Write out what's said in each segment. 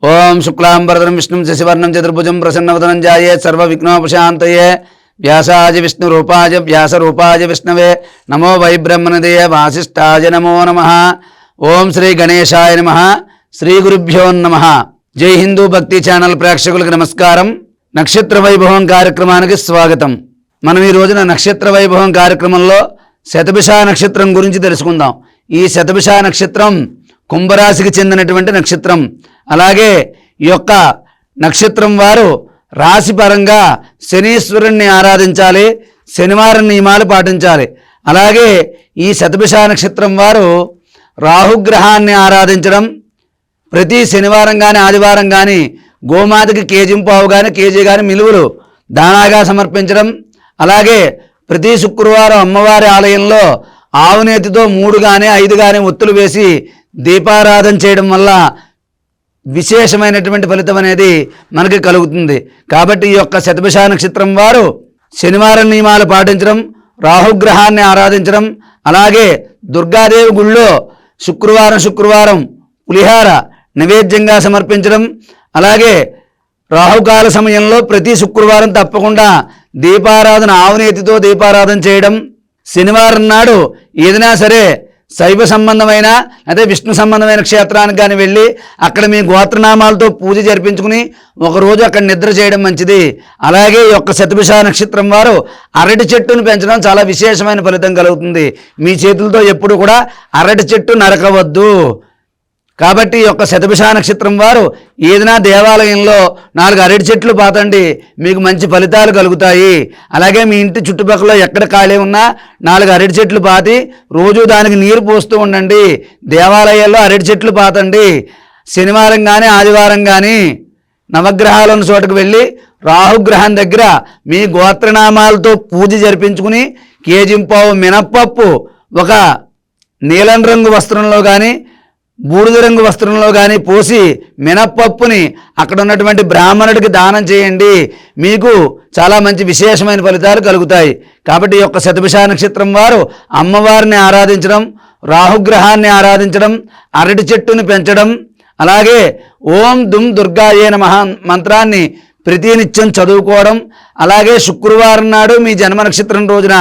ओम शुक्लांबरधरं विष्णुं शशिवर्णं चतुर्भुजं प्रसन्नवदनं ध्यायेत् सर्वविघ्नोपशान्तये व्यासाय विष्णुरूपाय व्यासरूपाय विष्णवे नमो वै ब्रह्मणदेय वासिष्ठाय नमो नमः। ओम श्री गणेशाय नमः। श्री गुरुभ्यो नमः। जय हिंदू भक्ति ఛానల్ ప్రేక్షకులకు నమస్కారం। నక్షత్ర వైభవం కార్యక్రమానికి స్వాగతం। మనం ఈ రోజున నక్షత్ర వైభవం కార్యక్రమంలో శతభిష నక్షత్రం గురించి తెలుసుకుందాం। ఈ శతభిష నక్షత్రం కుంభరాశికి చెందినటువంటి నక్షత్రం। అలాగే ఈ యొక్క నక్షత్రం వారు రాశిపరంగా శనీశ్వరుణ్ణి ఆరాధించాలి, శనివారం నియమాలు పాటించాలి। అలాగే ఈ శతభిష నక్షత్రం వారు రాహుగ్రహాన్ని ఆరాధించడం, ప్రతి శనివారం కానీ ఆదివారం కానీ గోమాతకి కేజింపావు కానీ కేజీ కానీ మిలువలు దానాగా సమర్పించడం, అలాగే ప్రతి శుక్రవారం అమ్మవారి ఆలయంలో ఆవునేతితో 3 కానీ 5 కానీ ఒత్తులు వేసి దీపారాధన చేయడం వల్ల విశేషమైనటువంటి ఫలితం అనేది మనకి కలుగుతుంది। కాబట్టి ఈ యొక్క శతభిష నక్షత్రం వారు శనివారం నియమాలు పాటించడం, రాహుగ్రహాన్ని ఆరాధించడం, అలాగే దుర్గాదేవి గుళ్ళో శుక్రవారం పులిహార నైవేద్యంగా సమర్పించడం, అలాగే రాహుకాల సమయంలో ప్రతి శుక్రవారం తప్పకుండా దీపారాధన ఆవునేతితో దీపారాధన చేయడం, శనివారం నాడు ఏదైనా సరే శైవ సంబంధమైన అదే విష్ణు సంబంధమైన క్షేత్రానికి కానీ వెళ్ళి అక్కడ మీ గోత్రనామాలతో పూజ జరిపించుకుని ఒకరోజు అక్కడ నిద్ర చేయడం మంచిది। అలాగే ఈ యొక్క శతభిష నక్షత్రం వారు అరటి చెట్టును పెంచడం చాలా విశేషమైన ఫలితం కలుగుతుంది। మీ చేతులతో ఎప్పుడు కూడా అరటి చెట్టు నరకవద్దు। కాబట్టి ఈ యొక్క శతభిష నక్షత్రం వారు ఏదైనా దేవాలయంలో 4 అరటి చెట్లు పాతండి, మీకు మంచి ఫలితాలు కలుగుతాయి। అలాగే మీ ఇంటి చుట్టుపక్కల ఎక్కడ ఖాళీ ఉన్నా 4 అరటి చెట్లు పాతి రోజు దానికి నీరు పోస్తూ ఉండండి। దేవాలయాల్లో అరటి చెట్లు పాతండి। శనివారం కానీ ఆదివారం కానీ నవగ్రహాలు ఉన్న చోటుకు వెళ్ళి రాహుగ్రహం దగ్గర మీ గోత్రనామాలతో పూజ జరిపించుకుని కేజింపావు మినప్పప్పు ఒక నీలం రంగు వస్త్రంలో కానీ బూడిద రంగు వస్త్రంలో కానీ పోసి మినప్పప్పుని అక్కడ ఉన్నటువంటి బ్రాహ్మణుడికి దానం చేయండి, మీకు చాలా మంచి విశేషమైన ఫలితాలు కలుగుతాయి। కాబట్టి ఈ యొక్క శతభిష నక్షత్రం వారు అమ్మవారిని ఆరాధించడం, రాహుగ్రహాన్ని ఆరాధించడం, అరటి చెట్టుని పెంచడం, అలాగే ఓం దుమ్ దుర్గాయే నమః మంత్రాన్ని ప్రతినిత్యం చదువుకోవడం, అలాగే శుక్రవారం నాడు మీ జన్మ నక్షత్రం రోజున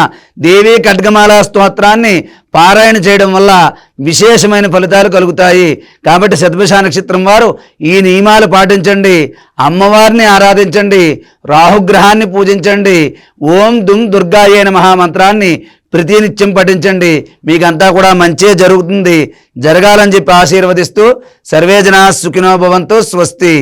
దేవీ ఖడ్గమాల స్తోత్రాన్ని పారాయణ చేయడం వల్ల విశేషమైన ఫలితాలు కలుగుతాయి। కాబట్టి శతభిష నక్షత్రం వారు ఈ నియమాలు పాటించండి, అమ్మవారిని ఆరాధించండి, రాహుగ్రహాన్ని పూజించండి, ఓం దుమ్ దుర్గాయే నమః మంత్రాన్ని ప్రతినిత్యం పఠించండి, మీకంతా కూడా మంచే జరుగుతుంది, జరగాలని చెప్పి ఆశీర్వదిస్తూ సర్వే జనా సుఖినో భవంతు। స్వస్తి।